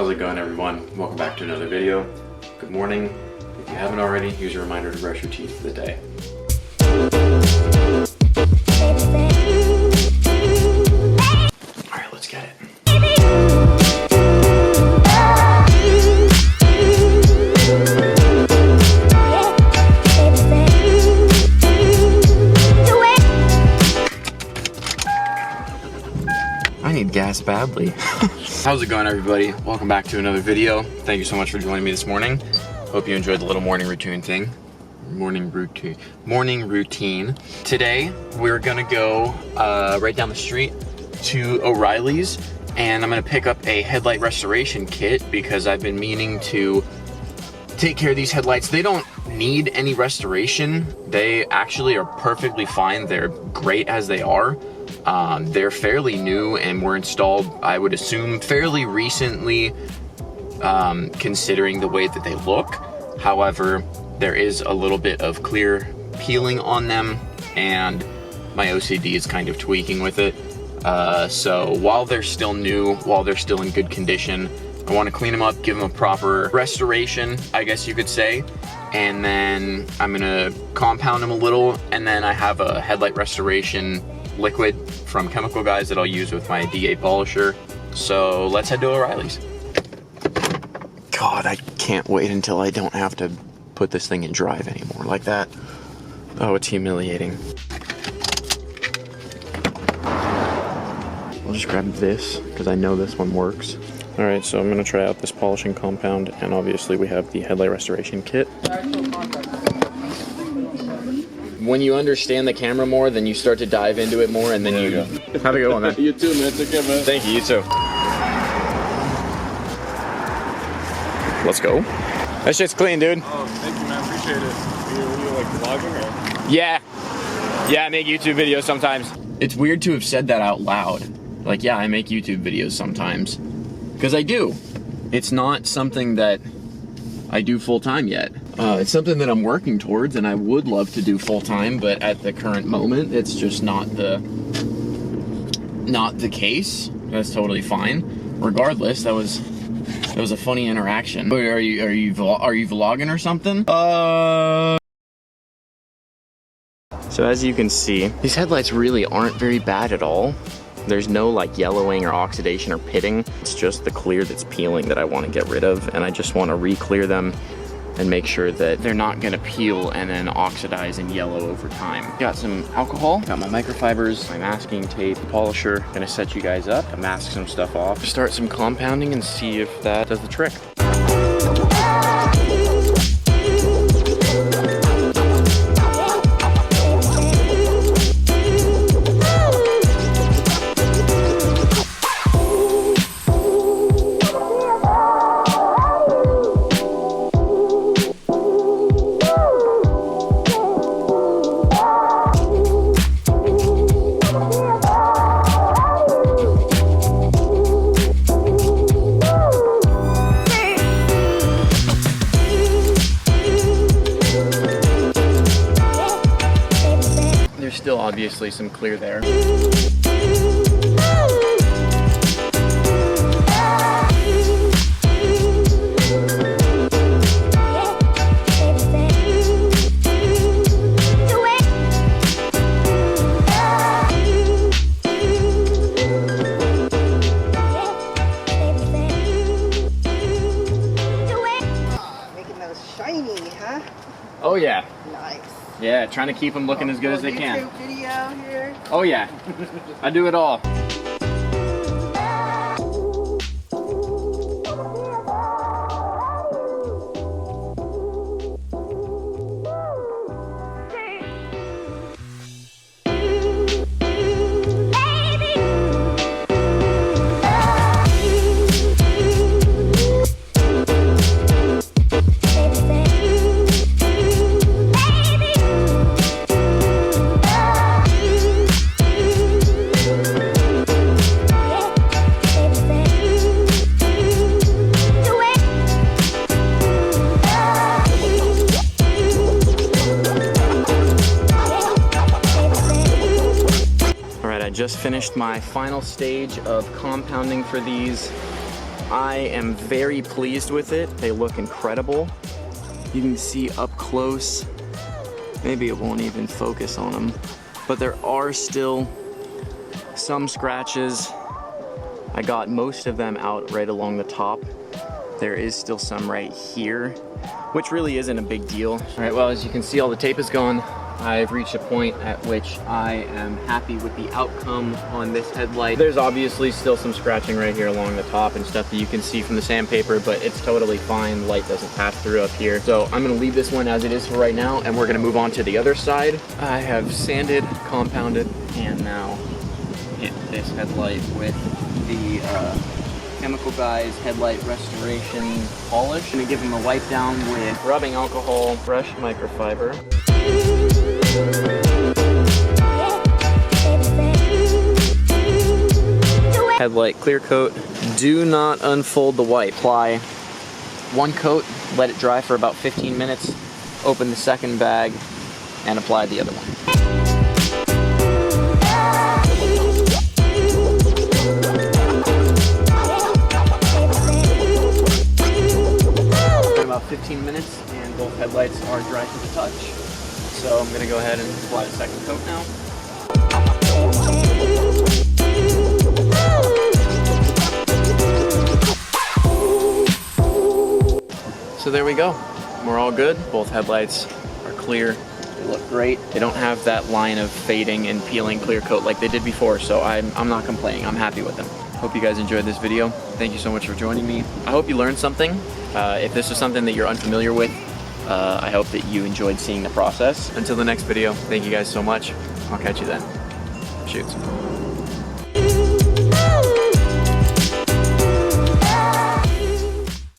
How's it going, everyone? Welcome back to another video. Good morning. If you haven't already, here's a reminder to brush your teeth for the day. Alright, let's get it. I need gas badly. How's it going, everybody? Welcome back to another video. Thank you so much for joining me this morning. Hope you enjoyed the little morning routine thing. Morning routine. Today, we're gonna go right down the street to O'Reilly's, and I'm gonna pick up a headlight restoration kit because I've been meaning to take care of these headlights. They don't need any restoration. They actually are perfectly fine. They're great as they are. They're fairly new and were installed, I would assume, fairly recently, considering the way that they look. However, there is a little bit of clear peeling on them, and my OCD is kind of tweaking with it. So while they're still new, while they're still in good condition, I want to clean them up, give them a proper restoration, I guess you could say. And then I'm gonna compound them a little, and then I have a headlight restoration liquid from Chemical Guys that I'll use with my D8 polisher. So let's head to O'Reilly's. God, I can't wait until I don't have to put this thing in drive anymore like that. Oh, it's humiliating. I'll just grab this because I know this one works. All right, so I'm gonna try out this polishing compound, and obviously we have the headlight restoration kit. When you understand the camera more, then you start to dive into it more, and then you have a good one, man. You too, man. Take care, man. Thank you, you too. Let's go. That shit's clean, dude. Oh, thank you, man. Appreciate it. Are you like vlogging or? Yeah, I make YouTube videos sometimes. It's weird to have said that out loud. Like, yeah, I make YouTube videos sometimes. Because I do. It's not something that I do full-time yet. It's something that I'm working towards, and I would love to do full-time, but at the current moment, it's just not the case. That's totally fine. Regardless, that was a funny interaction. Are you vlogging or something? So as you can see, these headlights really aren't very bad at all. There's no like yellowing or oxidation or pitting. It's just the clear that's peeling that I want to get rid of, and I just want to re-clear them and make sure that they're not gonna peel and then oxidize and yellow over time. Got some alcohol, got my microfibers, my masking tape, polisher. Gonna set you guys up, mask some stuff off, start some compounding and see if that does the trick. Still obviously some clear there. Making those shiny, huh? Oh yeah. Nice. Yeah, trying to keep them looking as good as they can. YouTube video here. Oh yeah, I do it all. just finished my final stage of compounding for these. I am very pleased with it. They look incredible. You can see up close. Maybe it won't even focus on them, but there are still some scratches. I got most of them out right along the top. There is still some right here, which really isn't a big deal. All right, well, as you can see, all the tape is gone. I've reached a point at which I am happy with the outcome on this headlight. There's obviously still some scratching right here along the top and stuff that you can see from the sandpaper, but it's totally fine. Light doesn't pass through up here. So I'm gonna leave this one as it is for right now, and we're gonna move on to the other side. I have sanded, compounded, and now hit this headlight with the Chemical Guys headlight restoration polish. I'm gonna give them a wipe down with rubbing alcohol, brushed microfiber. Headlight clear coat. Do not unfold the wipe. Apply one coat, let it dry for about 15 minutes, open the second bag, and apply the other one. About 15 minutes and both headlights are dry to the touch. So I'm gonna go ahead and apply the second coat now. So there we go. We're all good. Both headlights are clear. They look great. They don't have that line of fading and peeling clear coat like they did before, so I'm not complaining. I'm happy with them. Hope you guys enjoyed this video. Thank you so much for joining me. I hope you learned something. If this is something that you're unfamiliar with, I hope that you enjoyed seeing the process. Until the next video, thank you guys so much. I'll catch you then. Shoots.